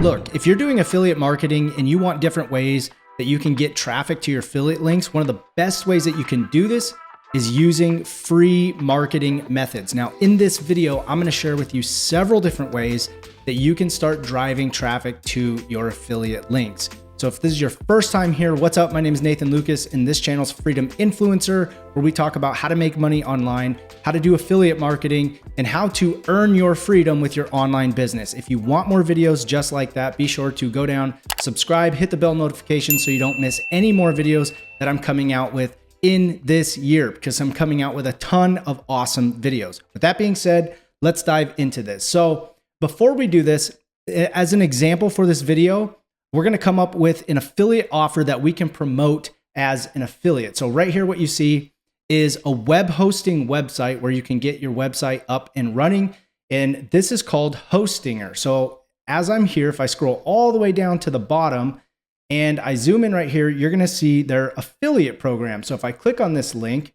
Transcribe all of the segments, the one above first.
Look, if you're doing affiliate marketing and you want different ways that you can get traffic to your affiliate links, one of the best ways that you can do this is using free marketing methods. Now, in this video, I'm going to share with you several different ways that you can start driving traffic to your affiliate links. So if this is your first time here, what's up? My name is Nathan Lucas, and this channel is Freedom Influencer, where we talk about how to make money online, how to do affiliate marketing, and how to earn your freedom with your online business. If you want more videos just like that, be sure to go down, subscribe, hit the bell notification so you don't miss any more videos that I'm coming out with in this year, because I'm coming out with a ton of awesome videos. With that being said, let's dive into this. So before we do this, as an example for this video, we're going to come up with an affiliate offer that we can promote as an affiliate. So right here, what you see is a web hosting website where you can get your website up and running. And this is called Hostinger. So as I'm here, if I scroll all the way down to the bottom and I zoom in right here, you're going to see their affiliate program. So if I click on this link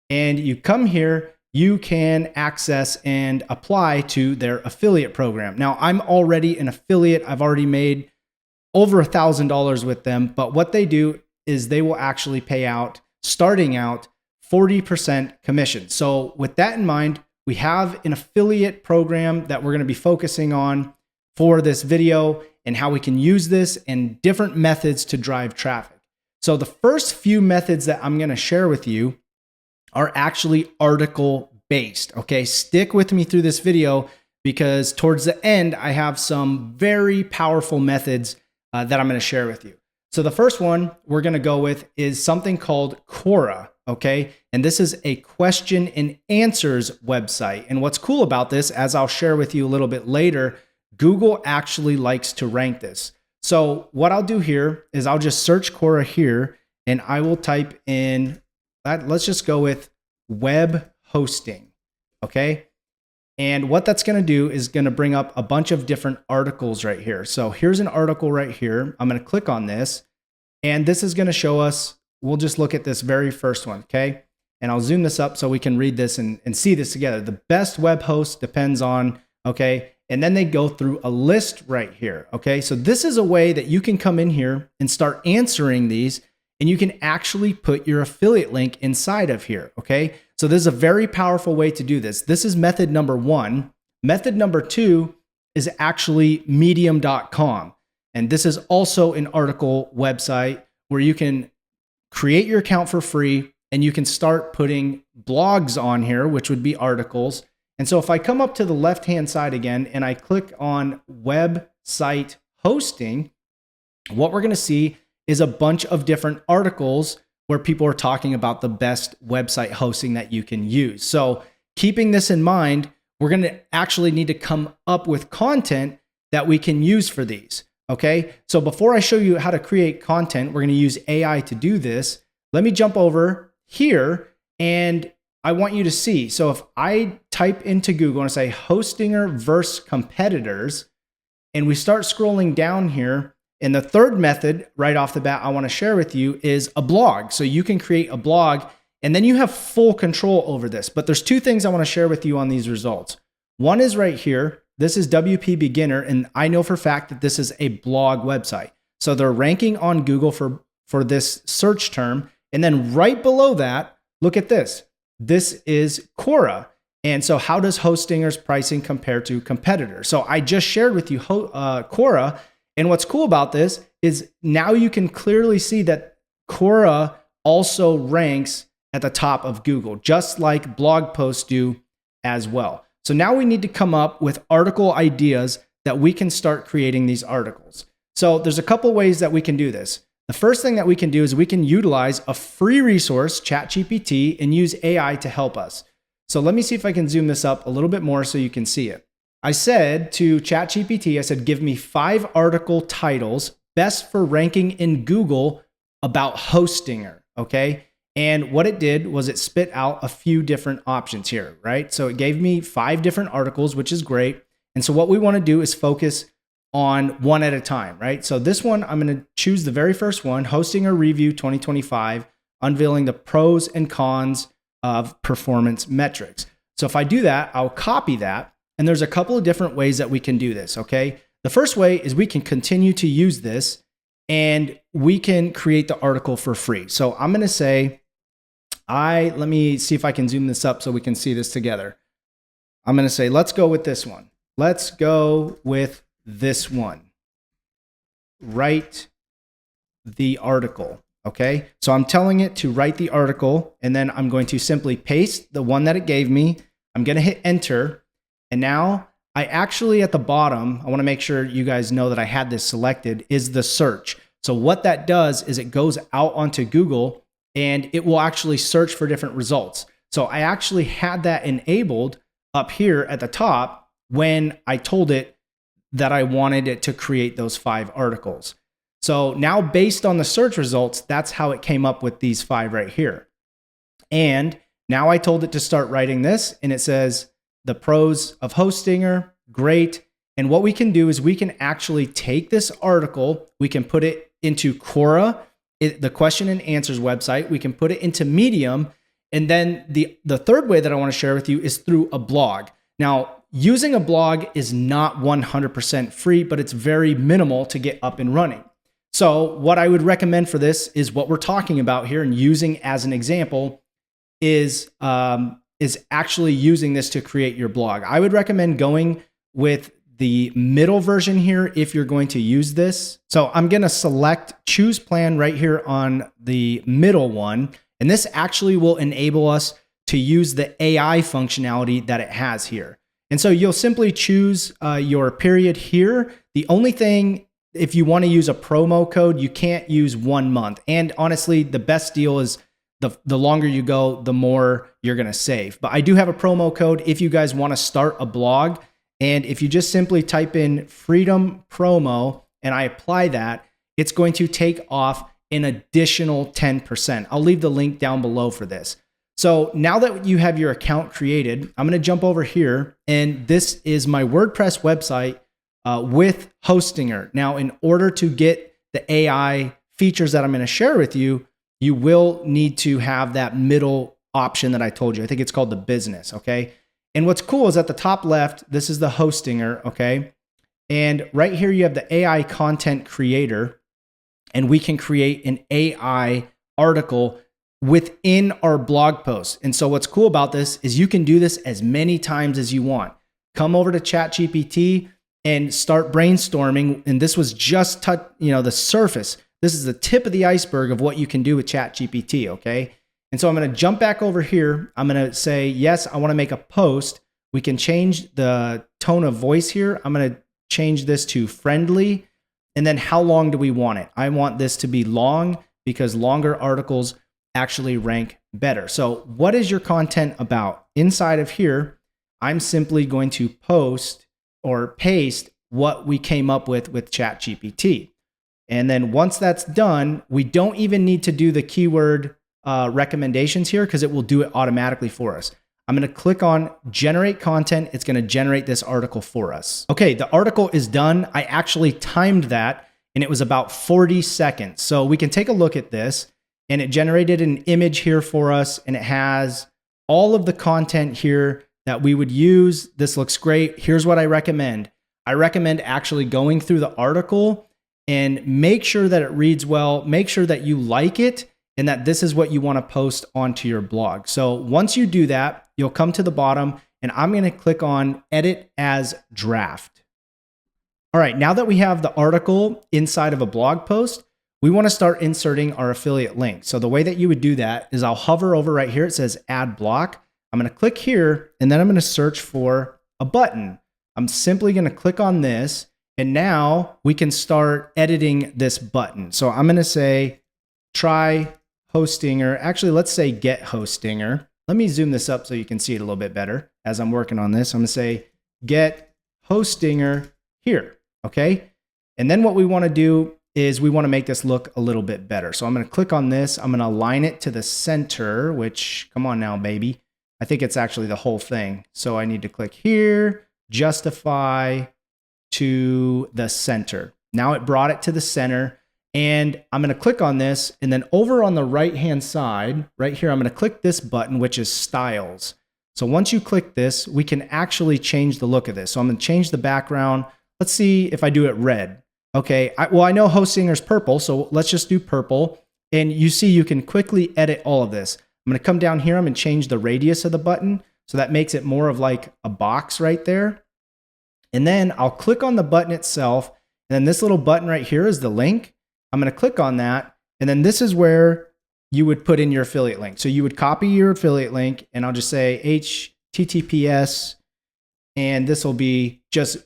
and you come here, you can access and apply to their affiliate program. Now, I'm already an affiliate. I've already made over $1,000 with them, but what they do is they will actually pay out, starting out, 40% commission. So with that in mind, we have an affiliate program that we're going to be focusing on for this video and how we can use this and different methods to drive traffic. So the first few methods that I'm going to share with you are actually article based. Okay, stick with me through this video because towards the end, I have some very powerful methods that I'm going to share with you. So the first one we're going to go with is something called Kora, okay? And this is a question and answers website. And what's cool about this, as I'll share with you a little bit later, Google actually likes to rank this. So what I'll do here is I'll just search Kora here and I will type in, let's just go with web hosting, okay? And what that's going to do is going to bring up a bunch of different articles right here. So here's an article right here. I'm going to click on this and this is going to show us, we'll just look at this very first one, okay? And I'll zoom this up so we can read this and see this together. The best web host depends on, okay? And then they go through a list right here, okay? So this is a way that you can come in here and start answering these, and you can actually put your affiliate link inside of here, okay? So this is a very powerful way to do this. This is method number one. Method number two is actually medium.com. And this is also an article website where you can create your account for free and you can start putting blogs on here, which would be articles. And so if I come up to the left-hand side again and I click on website hosting, what we're going to see is a bunch of different articles where people are talking about the best website hosting that you can use. So keeping this in mind, we're going to actually need to come up with content that we can use for these. Okay. So before I show you how to create content, we're going to use AI to do this. Let me jump over here and I want you to see. So if I type into Google and say Hostinger versus competitors, and we start scrolling down here, and the third method right off the bat I want to share with you is a blog. So you can create a blog and then you have full control over this. But there's two things I want to share with you on these results. One is right here. This is WP Beginner, and I know for a fact that this is a blog website. So they're ranking on Google for this search term. And then right below that, look at this. This is Kora. And so how does Hostinger's pricing compare to competitors? So I just shared with you Kora. And what's cool about this is now you can clearly see that Kora also ranks at the top of Google, just like blog posts do as well. So now we need to come up with article ideas that we can start creating these articles. So there's a couple ways that we can do this. The first thing that we can do is we can utilize a free resource, Chat GPT, and use AI to help us. So let me see if I can zoom this up a little bit more so you can see it. I said to Chat GPT, I said, give me 5 article titles best for ranking in Google about Hostinger, okay? And what it did was it spit out a few different options here, right? So it gave me 5 different articles, which is great. And so what we want to do is focus on one at a time, right? So this one, I'm going to choose the very first one, Hostinger Review 2025, unveiling the pros and cons of performance metrics. So if I do that, I'll copy that. And there's a couple of different ways that we can do this, okay? The first way is we can continue to use this and we can create the article for free. So I'm going to say, let me see if I can zoom this up so we can see this together. I'm going to say, let's go with this one. Let's go with this one. Write the article. Okay. So I'm telling it to write the article, and then I'm going to simply paste the one that it gave me. I'm going to hit enter. And now I actually at the bottom, I want to make sure you guys know that I had this selected, is the search. So what that does is it goes out onto Google and it will actually search for different results. So I actually had that enabled up here at the top when I told it that I wanted it to create those 5 articles. So now based on the search results, that's how it came up with these 5 right here. And now I told it to start writing this, and it says the pros of Hostinger, great. And what we can do is we can actually take this article, we can put it into Kora, the question and answers website, we can put it into Medium. And then the third way that I want to share with you is through a blog. Now, using a blog is not 100% free, but it's very minimal to get up and running. So what I would recommend for this is what we're talking about here and using as an example is actually using this to create your blog. I would recommend going with the middle version here if you're going to use this. So I'm going to select choose plan right here on the middle one. And this actually will enable us to use the AI functionality that it has here. And so you'll simply choose your period here. The only thing, if you want to use a promo code, you can't use 1 month. And honestly, the best deal is the longer you go, the more you're going to save. But I do have a promo code if you guys want to start a blog. And if you just simply type in Freedom Promo and I apply that, it's going to take off an additional 10%. I'll leave the link down below for this. So now that you have your account created, I'm going to jump over here, and this is my WordPress website with Hostinger. Now, in order to get the AI features that I'm going to share with you, you will need to have that middle option that I told you. I think it's called the business, okay? And what's cool is at the top left, this is the Hostinger, okay? And right here you have the AI content creator, and we can create an AI article within our blog post. And so what's cool about this is you can do this as many times as you want. Come over to Chat GPT and start brainstorming. And this was just the surface. This is the tip of the iceberg of what you can do with Chat GPT, okay? And so I'm going to jump back over here. I'm going to say, yes, I want to make a post. We can change the tone of voice here. I'm going to change this to friendly. And then how long do we want it? I want this to be long because longer articles actually rank better. So what is your content about? Inside of here, I'm simply going to post or paste what we came up with Chat GPT. And then once that's done, we don't even need to do the keyword recommendations here because it will do it automatically for us. I'm going to click on generate content. It's going to generate this article for us. Okay, the article is done. I actually timed that and it was about 40 seconds. So we can take a look at this, and it generated an image here for us, and it has all of the content here that we would use. This looks great. Here's what I recommend. I recommend actually going through the article and make sure that it reads well, make sure that you like it, and that this is what you want to post onto your blog. So once you do that, you'll come to the bottom, and I'm going to click on Edit as Draft. All right, now that we have the article inside of a blog post, we want to start inserting our affiliate link. So the way that you would do that is I'll hover over right here. It says Add Block. I'm going to click here, and then I'm going to search for a button. I'm simply going to click on this, and now we can start editing this button. So I'm going to say, try Hostinger. Actually, let's say get Hostinger. Let me zoom this up so you can see it a little bit better as I'm working on this. I'm going to say get Hostinger here, okay? And then what we want to do is we want to make this look a little bit better. So I'm going to click on this. I'm going to align it to the center, which, come on now, baby. I think it's actually the whole thing. So I need to click here, justify to the center. Now it brought it to the center. And I'm going to click on this, and then over on the right-hand side, right here, I'm going to click this button, which is Styles. So once you click this, we can actually change the look of this. So I'm going to change the background. let's see if I do it red. Okay, well, I know Hostinger is purple, so let's just do purple. And you see you can quickly edit all of this. I'm going to come down here. I'm going to change the radius of the button. So that makes it more of like a box right there. And then I'll click on the button itself. And then this little button right here is the link. I'm going to click on that. And then this is where you would put in your affiliate link. So you would copy your affiliate link, and I'll just say HTTPS, and this will be just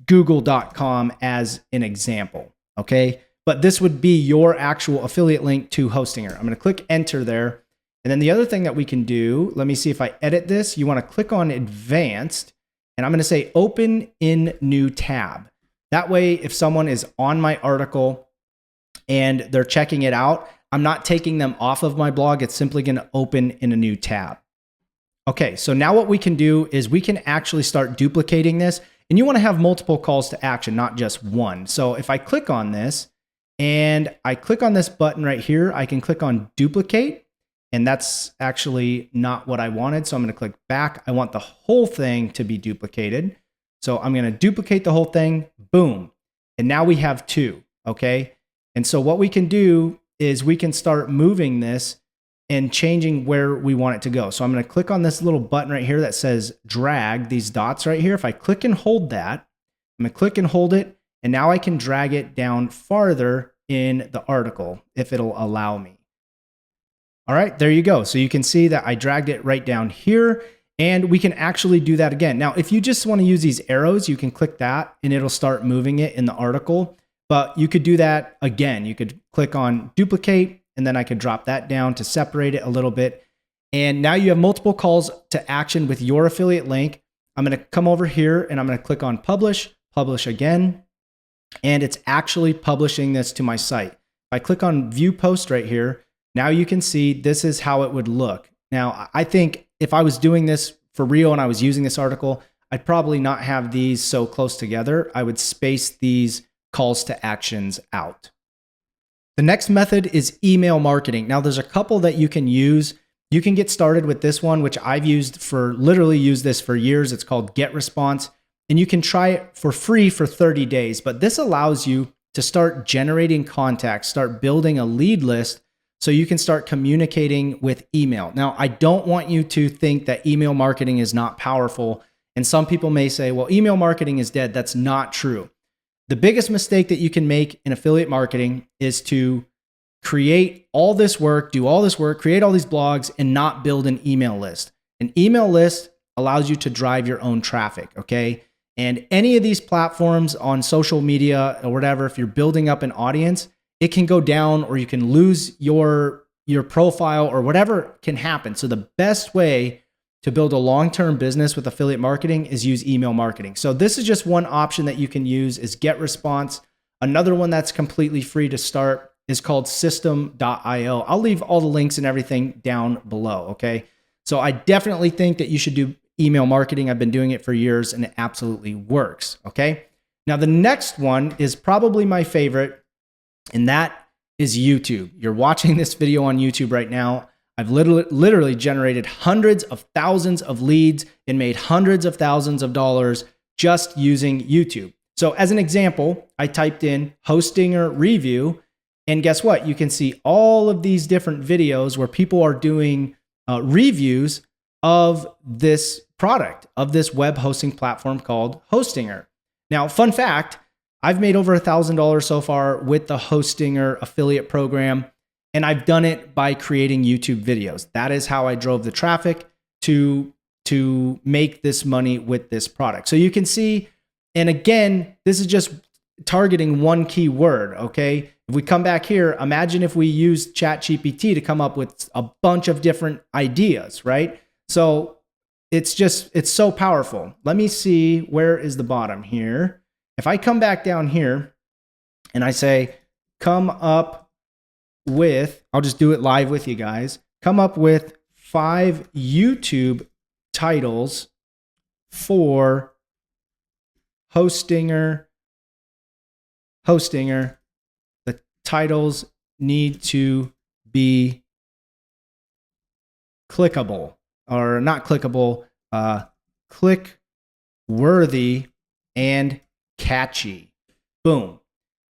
google.com as an example. Okay. But this would be your actual affiliate link to Hostinger. I'm going to click enter there. And then the other thing that we can do, let me see if I edit this. You want to click on advanced, and I'm going to say open in new tab. That way, if someone is on my article and they're checking it out, I'm not taking them off of my blog. It's simply going to open in a new tab. Okay, so now what we can do is we can actually start duplicating this, and you want to have multiple calls to action, not just one. So if I click on this and I click on this button right here, I can click on duplicate, and that's actually not what I wanted. So I'm going to click back. I want the whole thing to be duplicated. So I'm going to duplicate the whole thing. Boom. And now we have two. Okay. And so what we can do is we can start moving this and changing where we want it to go. So I'm going to click on this little button right here that says drag, these dots right here. If I click and hold that, I'm going to click and hold it. And now I can drag it down farther in the article if it'll allow me. All right, there you go. So you can see that I dragged it right down here, and we can actually do that again. Now, if you just want to use these arrows, you can click that and it'll start moving it in the article. But you could do that again. You could click on duplicate, and then I could drop that down to separate it a little bit. And now you have multiple calls to action with your affiliate link. I'm going to come over here and I'm going to click on publish, publish again. And it's actually publishing this to my site. If I click on view post right here, now you can see this is how it would look. Now, I think if I was doing this for real and I was using this article, I'd probably not have these so close together. I would space these calls to actions out. The next method is email marketing. Now, there's a couple that you can use. You can get started with this one, which I've literally used this for years. It's called Get Response, and you can try it for free for 30 days. But this allows you to start generating contacts, start building a lead list so you can start communicating with email. Now, I don't want you to think that email marketing is not powerful. And some people may say, well, email marketing is dead. That's not true. The biggest mistake that you can make in affiliate marketing is to create all this work, do all this work, create all these blogs, and not build an email list. An email list allows you to drive your own traffic, okay? And any of these platforms on social media or whatever, if you're building up an audience, it can go down or you can lose your profile or whatever can happen. So the best way to build a long-term business with affiliate marketing is use email marketing. So this is just one option that you can use is Get Response. Another one that's completely free to start is called System.io. I'll leave all the links and everything down below, okay? So I definitely think that you should do email marketing. I've been doing it for years and it absolutely works, okay? Now the next one is probably my favorite, and that is YouTube. You're watching this video on YouTube right now. I've literally generated hundreds of thousands of leads and made hundreds of thousands of dollars just using YouTube. So as an example, I typed in Hostinger review, and guess what? You can see all of these different videos where people are doing reviews of this product, of this web hosting platform called Hostinger. Now, fun fact, I've made over $1,000 so far with the Hostinger affiliate program. And I've done it by creating YouTube videos. That is how I drove the traffic to make this money with this product. So you can see, and again, this is just targeting one keyword, okay? If we come back here, imagine if we used Chat GPT to come up with a bunch of different ideas, right? So it's so powerful. Let me see, where is the bottom here? If I come back down here and I say, come up with, I'll just do it live with you guys, come up with 5 YouTube titles for Hostinger. The titles need to be clickable, or not clickable, click worthy and catchy. Boom.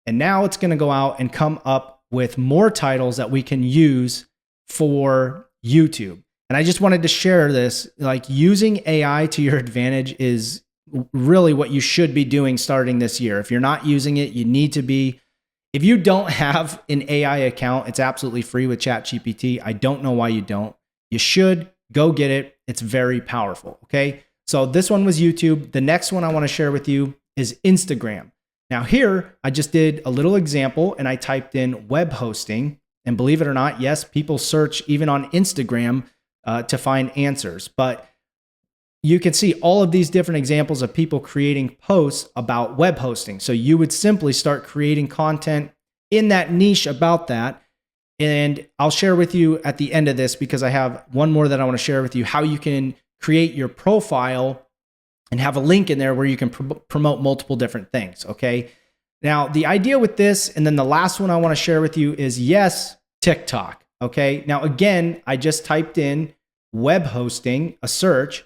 And now it's going to go out and come up with more titles that we can use for YouTube. And I just wanted to share this, like using AI to your advantage is really what you should be doing starting this year. If you're not using it, you need to be. If you don't have an AI account, it's absolutely free with Chat GPT. I don't know why you don't. You should go get it. It's very powerful. Okay. So this one was YouTube. The next one I want to share with you is Instagram. Now here, I just did a little example and I typed in web hosting, and believe it or not, yes, people search even on Instagram to find answers, but you can see all of these different examples of people creating posts about web hosting. So you would simply start creating content in that niche about that. And I'll share with you at the end of this, because I have one more that I want to share with you, how you can create your profile and have a link in there where you can promote multiple different things. Okay. Now the idea with this, and then the last one I want to share with you is, yes, TikTok. Okay. Now, again, I just typed in web hosting, a search,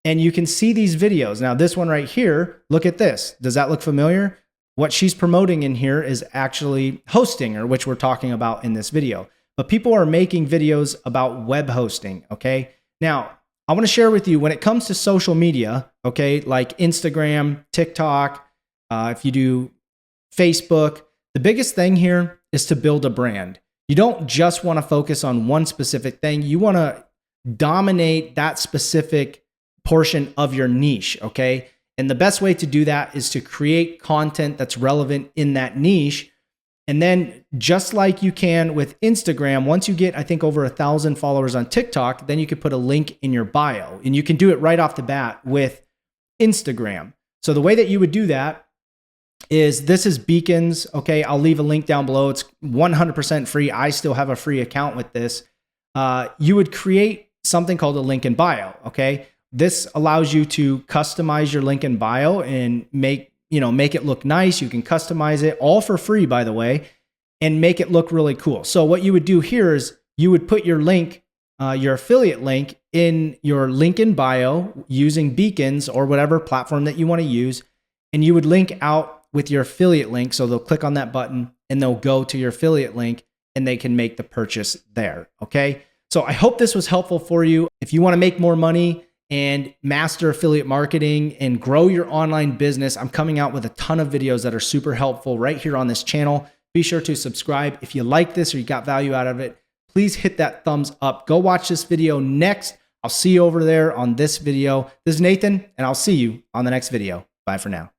and you can see these videos. Now this one right here, look at this. Does that look familiar? What she's promoting in here is actually hosting, or which we're talking about in this video. But people are making videos about web hosting, okay? Now, I want to share with you when it comes to social media, okay, like Instagram, TikTok, if you do Facebook, the biggest thing here is to build a brand. You don't just want to focus on one specific thing. You want to dominate that specific portion of your niche, okay? And the best way to do that is to create content that's relevant in that niche. And then just like you can with Instagram, once you get, I think, over 1,000 followers on TikTok, then you could put a link in your bio, and you can do it right off the bat with Instagram. So the way that you would do that is, this is Beacons. Okay. I'll leave a link down below. It's 100% free. I still have a free account with this. You would create something called a link in bio. Okay. This allows you to customize your link in bio and make it look nice. You can customize it all for free, by the way, and make it look really cool. So what you would do here is you would put your link, your affiliate link, in your link in bio using Beacons or whatever platform that you want to use. And you would link out with your affiliate link. So they'll click on that button and they'll go to your affiliate link and they can make the purchase there. Okay. So I hope this was helpful for you. If you want to make more money and master affiliate marketing and grow your online business, I'm coming out with a ton of videos that are super helpful right here on this channel. Be sure to subscribe. If you like this or you got value out of it, please hit that thumbs up. Go watch this video next. I'll see you over there on this video. This is Nathan, and I'll see you on the next video. Bye for now.